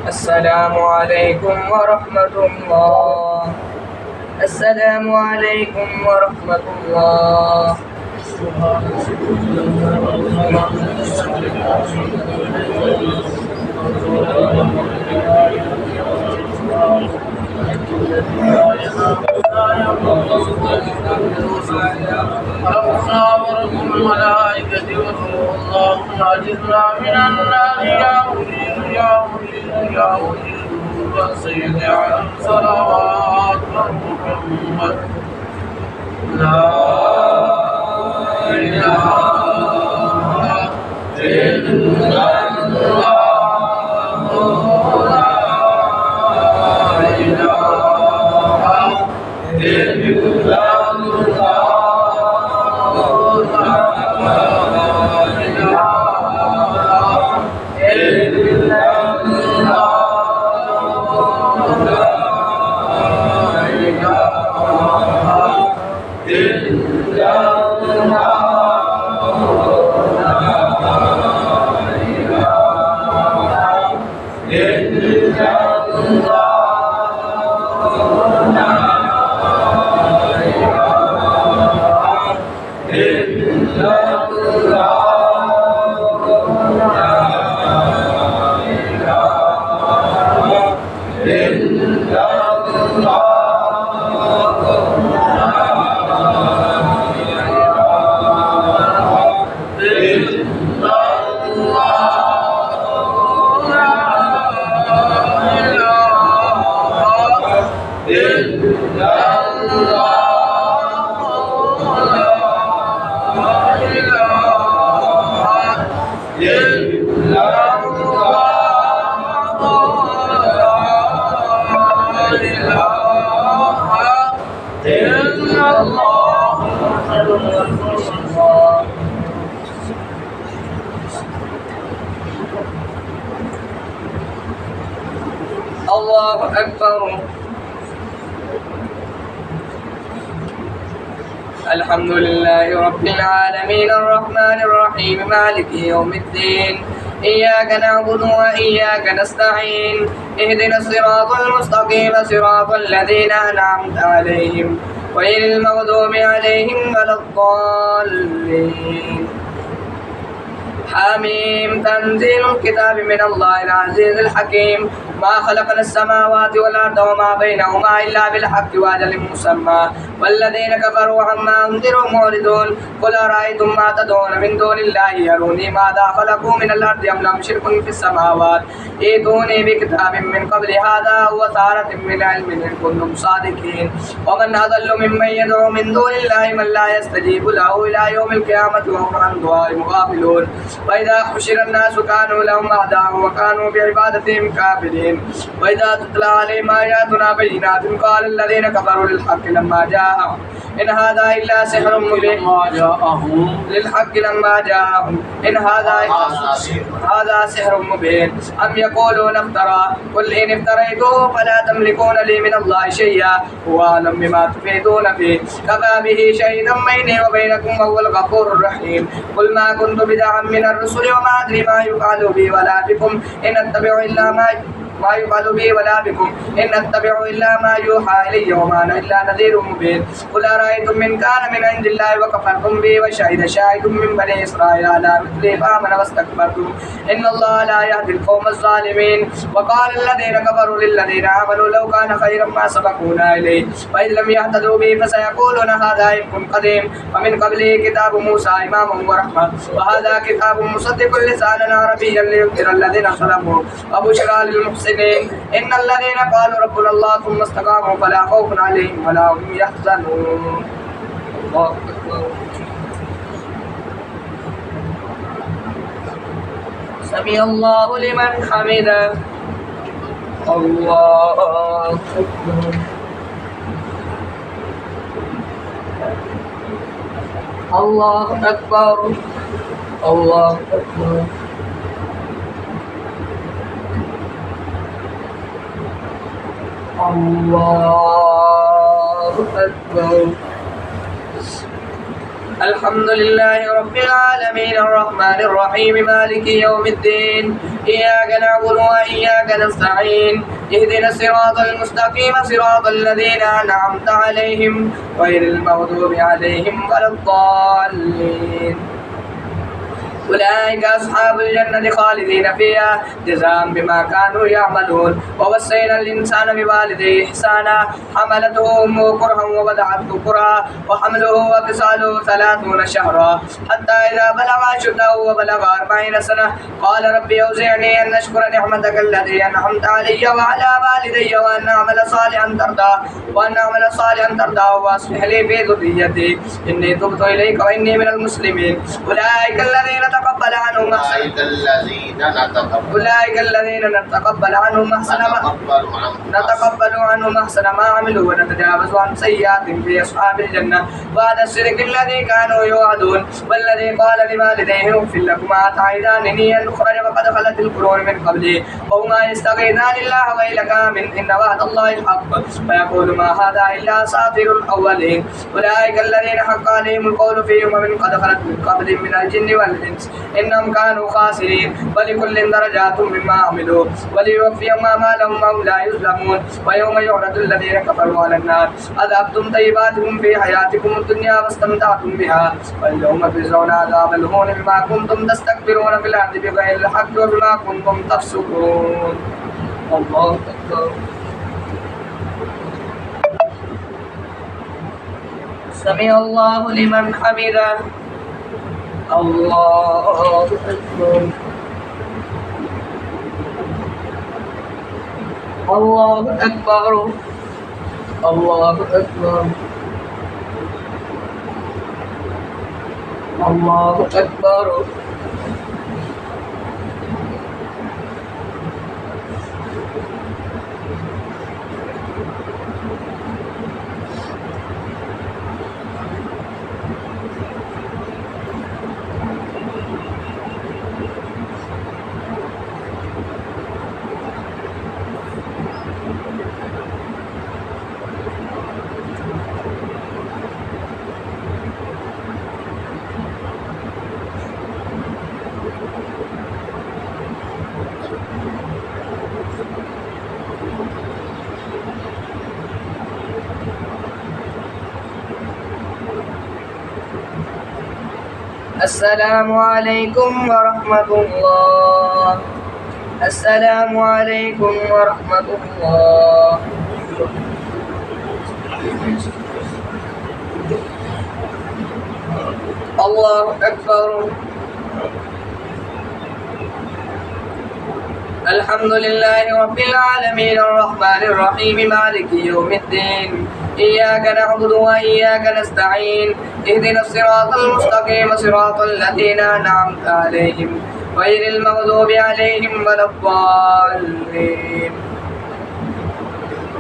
السلام عليكم ورحمة الله. السلام عليكم ورحمة الله. ربنا ورب الملائكة والروح اللهم أجرنا من النار يا مجيب يا مجيب يا مجيب يا سيدي على صلوات محمد. لا الله أكبر. الحمد لله رب العالمين الرحمن الرحيم مالك يوم الدين إياك نعبد وإياك نستعين اهدنا الصراط المستقيم صراط الذين أنعمت عليهم غير المغضوب عليهم ولا الضالين. حميم تنزيل الكتاب من الله العزيز الحكيم. ما خلقنا السماوات والأرض وما بينهما إلا بالحق وأجل مسمى والذين كفروا عما أنذروا معرضون. قل أرأيتم ما تدعون من دون الله أروني ماذا خلقوا من الأرض أم لهم شرك في السماوات ائتوني بكتاب من قبل هذا أو أثارة من علم إن كنتم صادقين. ومن أضل ممن يدعو من دون الله من لا يستجيب له إلى يوم القيامة وهم عن دعائهم غافلون. وإذا حشر الناس كانوا لهم أعداء وكانوا بعبادتهم كافرين. وإذا تتلى عليهم آياتنا بينات قال الذين كفروا للحق لما جاءهم إن هذا إلا سحر مبين. للحق لما جاءهم إن هذا سحر مبين. أم يقولون افترى قل إن افتريته فلا تملكون لي من الله شيئا هو أعلم بما تفيدون فيه كفى به شهيدا بيني وبينكم وهو الغفور الرحيم. قل ما كنت بدعا من الرسل وما أدري ما يفعل بي ولا بكم إن أتبع إلا ما يفعل بي ولا بكم إن أتبع إلا ما يوحى إلي وما أنا إلا نذير مبين. قل أرأيتم من كان من عند الله وكفرتم به وشهد شاهد من بني إسرائيل على مثله فآمن واستكبرتم إن الله لا يهدي القوم الظالمين. وقال الذين كفروا للذين آمنوا لو كان خيرا ما سبقونا إليه وإذ لم يهتدوا به فسيقولون هذا إفك قديم ومن قبله كتاب موسى إماما ورحمة وهذا كتاب مصدق لسانا عربيا لينذر الذين ظلموا وبشرى للمحسنين. إن الذين قالوا ربنا الله ثم استقاموا فلا خوف عليهم ولا هم يحزنون. الله أكبر. سمع الله لمن حمده. الله أكبر. الله أكبر. الله أكبر. الله أكبر. الحمد لله رب العالمين الرحمن الرحيم مالك يوم الدين إياك نعبد وإياك نستعين اهدنا الصراط المستقيم صراط الذين أنعمت عليهم غير المغضوب عليهم ولا الضالين. أولئك أصحاب الجنة خالدين فيها جزاء بما كانوا يعملون. ووصينا الإنسان بوالديه إحسانا حملته أمه كرها ووضعته كرها وحمله وفصاله 30 شهرا حتى إذا بلغ أشده وبلغ 40 سنة قال ربي أوزعني أن أشكر نعمتك التي أنعمت علي وعلى والدي وأن أعمل صالحا ترضاه وأصلح لي في ذريتي إني تبت إليك وإني من المسلمين. أولئك الذين نتقبل عنهم أحسن ما عملوا ونتجاوز عن سيئات في أصحاب الجنة بعد الشرك الذي كانوا يوعدون. والذي قال لوالديه اغفر لكما تعدانني أن أخرج وقد خلت القرون من قبلي وهما يستغيثان الله ويلك آمن إن وعد الله حق فيقول ما هذا إلا أساطير الأولين. أولئك الذين حق عليهم القول في أمم قد خلت من قبلهم من الجن والإنس إنهم كانوا خاسرين. ولكل درجات مما عملوا وليوفيهم أعمالهم وهم لا يظلمون. ويوم يعرض الذين كفروا على النار أذهبتم طيباتكم في حياتكم الدنيا واستمتعتم بها واليوم تجزون عذاب الهون بما كنتم تستكبرون في الأرض بغير الحق وبما كنتم تفسقون. الله أكبر. سمع الله لمن حمده. الله أكبر. الله أكبر. الله أكبر. الله أكبر. السلام عليكم ورحمة الله. السلام عليكم ورحمة الله. الله أكبر. الحمد لله رب العالمين الرحمن الرحيم مالك يوم الدين إياك نعبد وإياك نستعين اهدنا الصراط المستقيم صراط الذين أنعمت عليهم غير المغضوب عليهم ولا الضالين.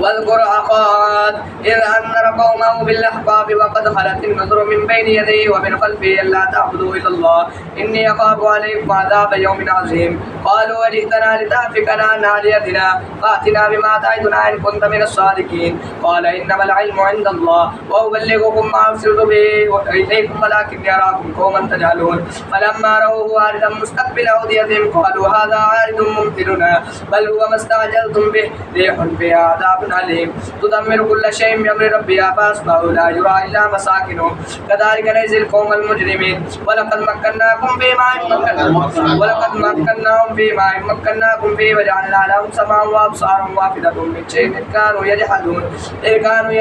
واذكر أخا عاد إذ أنذر قومه بالأحقاف وقد خلت النذر من بين يديه ومن خلفه ألا تعبدوا إلا الله إني أخاف عليكم عذاب يوم عظيم. قالوا وجئتنا لتأفكنا عن آلهتنا فأتنا بما تعدنا إن كنت من الصادقين. قال إنما العلم عند الله وأبلغكم ما أرسلت به إليكم ولكني أراكم قوما تجهلون. فلما رأوه عارضا مستقبل أوديتهم قالوا هذا عارض ممطرنا بل هو ما استعجلتم به ريح فيها عذاب عليم تدمر كل شيء بأمر ربها فأصبحوا لا يرى إلا مساكنهم كذلك نجزي القوم المجرمين. ولقد مكناهم في ماء مكناكم فيه وجعلنا لهم سمعا وأبصارا وأفئدة من شيء كانوا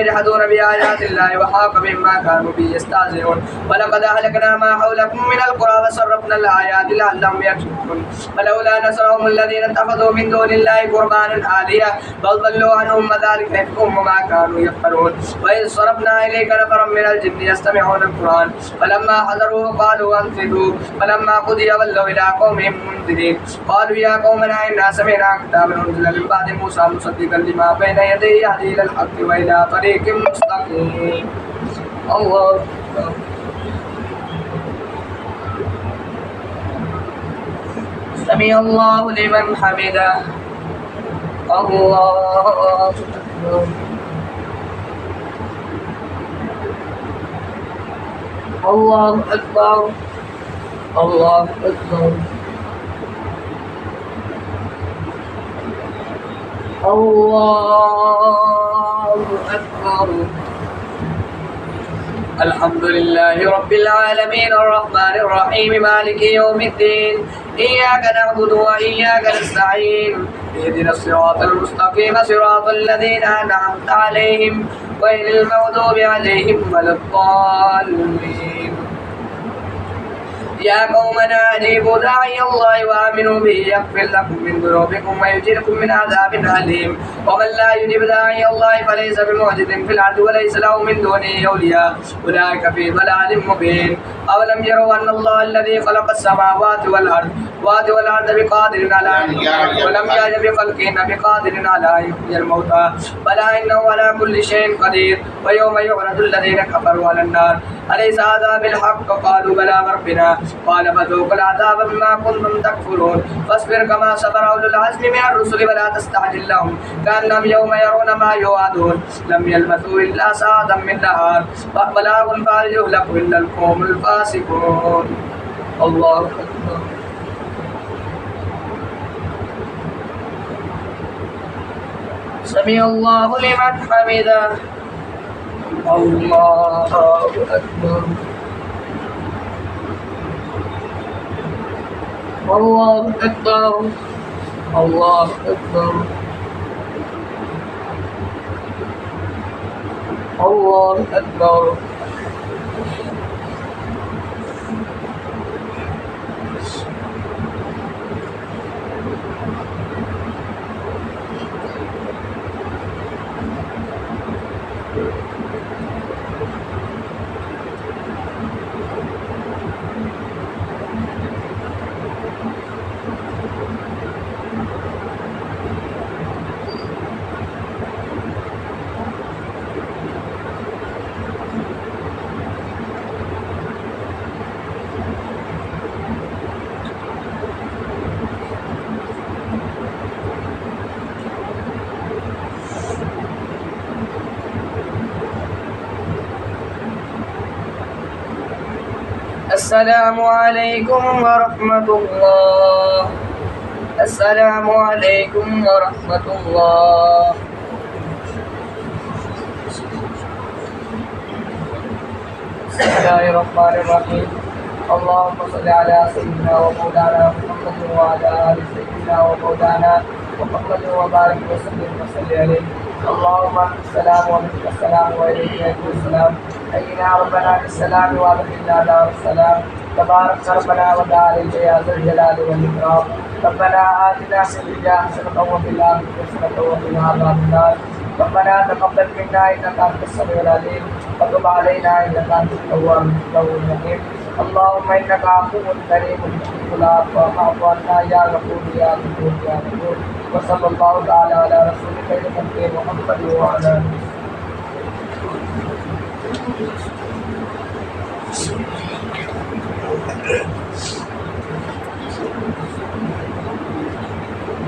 يجحدون بآيات الله وحاق بهم ما كانوا به يستهزئون. ولقد أهلكنا ما حولكم من القرى وصرفنا الآيات لعلهم يرشدون. فلولا نصرهم الذين اتخذوا من دون الله قربانا آلهة بل ضلوا عنهم وذلك إفكهم وما كانوا يفعلون. وإذ صرفنا إليك نفرا من الجن يستمعون القرآن فلما حضروه قالوا أنصتوا فلما قضي ولوا إلى قومهم منذرين. قالوا يا قومنا إنا سمعنا كتابا أنزل من بعد موسى مصدقا لما بين يديه يهدي إلى الحق وإلى طريق مستقيم. الله أكبر. سمع الله لمن حمده. الله أكبر. الله أكبر. الله أكبر. الله أكبر. الحمد لله رب العالمين الرحمن الرحيم مالك يوم الدين إياك نعبد وإياك نستعين اهدنا الصراط المستقيم صراط الذين أنعمت عليهم غير المغضوب عليهم ولا الضالين يا قومنا أجيبوا داعي الله وآمنوا به يغفر لكم من ذنوبكم ويجركم من عذاب أليم ومن لا يجب داعي الله فليس بمعجز في الأرض وليس له من دونه أولياء أولئك في ضلال مبين أولم يروا أن الله الذي خلق السماوات والأرض بقادر على ولم يعد بخلقهن بقادر على أن يحيي الموتى بلى إنه على كل شيء قدير ويوم يعرض الذين كفروا على النار أليس هذا بالحق قالوا بلى ربنا قال فذوقوا العذاب بما كنتم تكفرون فاصبر كما صبر أولو العزم من الرسل ولا تستعجل لهم كأنهم يوم يرون ما يوعدون لم يلبثوا إلا ساعة من نهار بلاغ فهل يهلك إلا القوم الفاسقون الله أكبر سمع الله لمن حمده الله أكبر الله أكبر الله أكبر الله أكبر السلام عليكم ورحمة الله السلام عليكم ورحمة الله بسم الله الرحمن الرحيم اللهم صل على سيدنا ومولانا محمد وعلى آل سيدنا ومولانا محمد وبارك وسلم عليه اللهم انت السلام ومنك السلام واليك يرجع السلام حينا ربنا بالسلام وادخلنا دار السلام تبارك ربنا وتعالى يا ذا الجلال والاكرام ربنا آتنا في الدنيا حسنة وفي الآخرة حسنة وقنا عذاب النار ربنا تقبل منا انك انت السميع العليم وتب علينا انك انت التواب الرحيم اللهم انك عفو كريم تحب العفو فاعف عنا يا غفور يا غفور يا غفور وصلى الله تعالى على رسولك الكريم محمد وعلى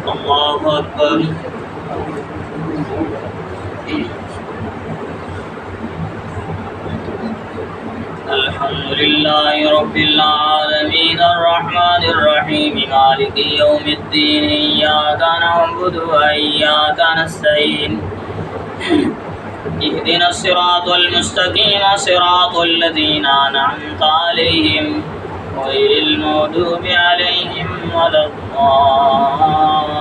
الله أكبر الحمد لله رب العالمين الرحمن الرحيم مالك يوم الدين إياك نعبد وإياك نستعين اهدنا الصراط المستقيم صراط الذين أنعمت عليهم غير المغضوب عليهم ولا الضالين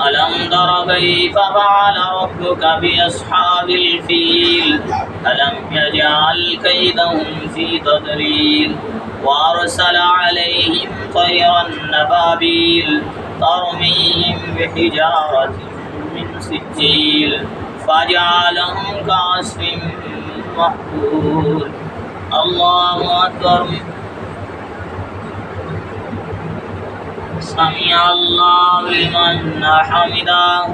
ألم تر كيف فعل ربك بأصحاب الفيل ألم يجعل كيدهم في تضليل وأرسل عليهم طيرا نبابيل ترميهم بحجارة من سجيل فجعلهم كعصف مأكول الله أكبر سمع الله لمن حمده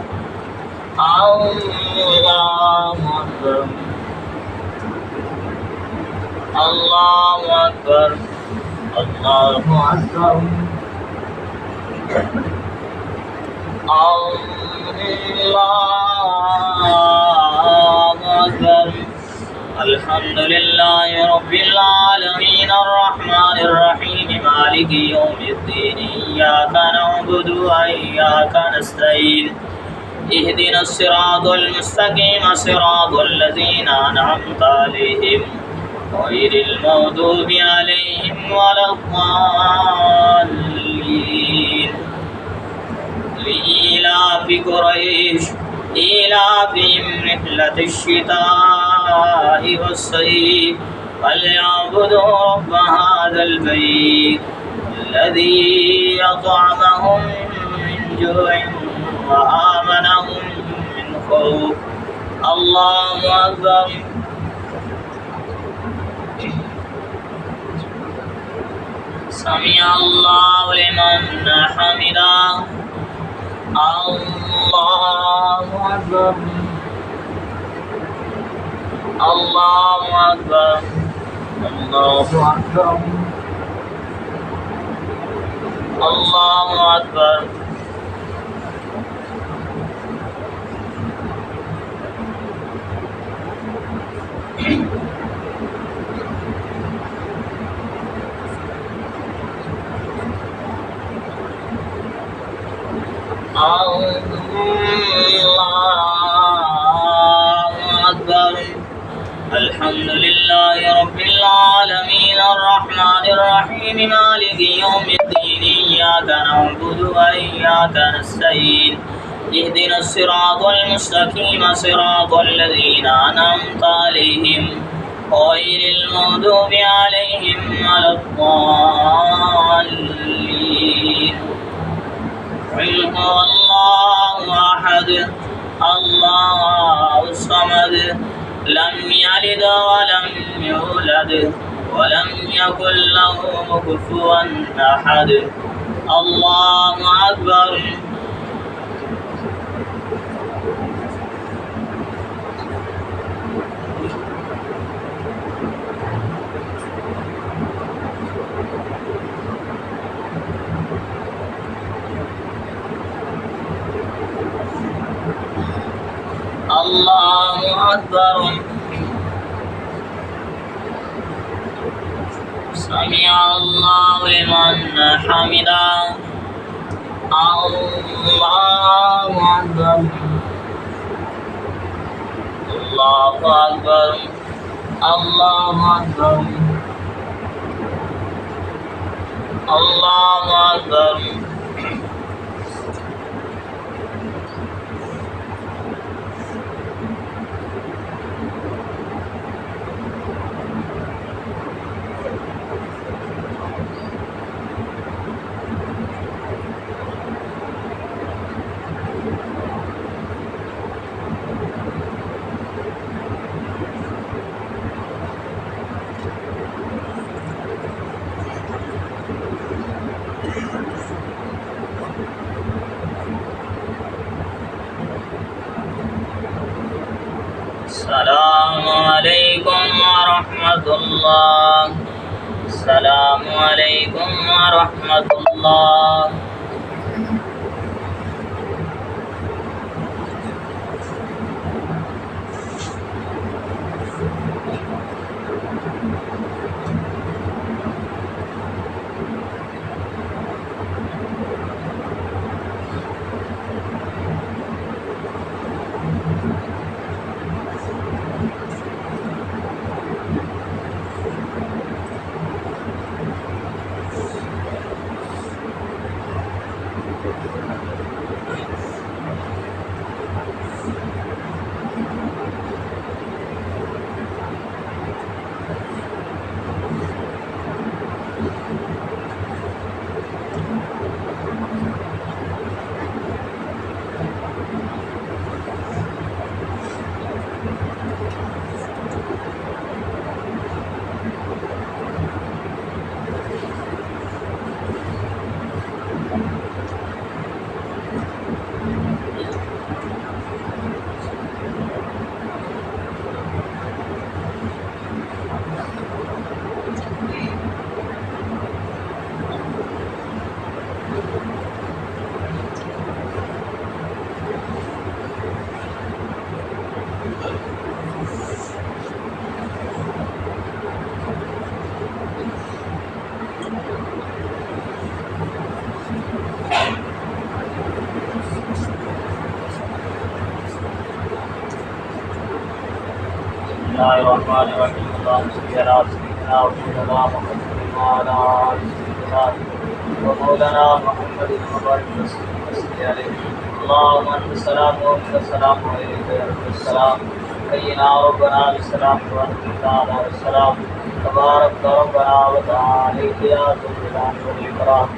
الله أكبر الله أكبر الله أكبر الله أكبر الحمد لله رب العالمين الرحمن الرحيم مالك يوم الدين إياك نعبد وإياك نستعين اهدنا الصراط المستقيم صراط الذين أنعمت عليهم غير المغضوب عليهم ولا الضالين. لإيلاف قريش إيلافهم رحلة الشتاء والصيف فليعبدوا رب هذا البيت الذي أطعمهم من جوع وآمنهم من خوف. الله أكبر. سمع الله لمن حمده. الله أكبر. الله أكبر. الله أكبر. الله أكبر. الله أكبر. الحمد لله رب العالمين الرحمن الرحيم مالك يوم الدين إياك نعبد وإياك نستعين اهدنا الصراط المستقيم صراط الذين أنعمت عليهم غير المغضوب عليهم ولا الضالين. قل هو الله أحد الله الصمد لم يلد ولم يولد ولم يكن له كفوا أحد. الله أكبر. الله أكبر. سمع الله لمن حمده. الله أكبر. الله أكبر. الله أكبر. الله أكبر. السلام عليكم ورحمة الله. السلام عليكم ورحمة الله. बिस्मिल्लाहिर्रहमानिर्रहीम। अल्लाहुम्मा सल्लि अला सय्यिदिना व मौलाना मुहम्मद व अला आलि सय्यिदिना व मौलाना मुहम्मद व बारिक वसल्लिम अलैहि। अल्लाहुम्मा अंता सलाम व मिनस सलाम व इलैका यरजुस सलाम। हय्यिना रब्बना बिस्सलाम व अंता अला बिस्सलाम। तबारक रब्बना व तआला या ज़ुल जलाल वल इकराम।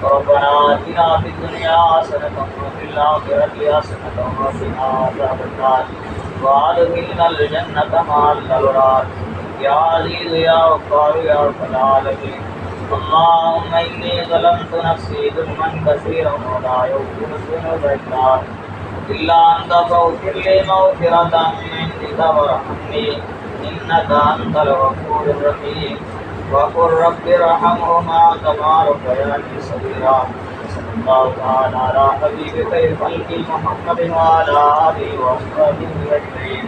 रब्बना आतिना फिद दुनिया हसनतन व फिल आखिरति हसनतन व क़िना अज़ाबन्नार वअदखिलना अल-जन्नता मअल अबरार या अज़ीज़ या गफ्फार या रब्बल आलमीन। अल्लाहुम्मा इन्नी ज़लमतु नफ्सी ज़ुल्मन कसीरन व ला यग़फ़िरु ज़ुनूबा इल्ला अंता फ़ग़फ़िर ली मग़फ़िरतम मिन इंदिका वरहमनी इन्नका अंतल गफ़ूरुर रहीम। वक़ुल रब्बि इरहम्हुमा कमा रब्बयानी सग़ीरा। सल्लल्लाहु तआला अला हबीबि खैरिल ख़ल्क़ि मुहम्मदिन व अला आलिहि व अस्हाबिहि अजमईन।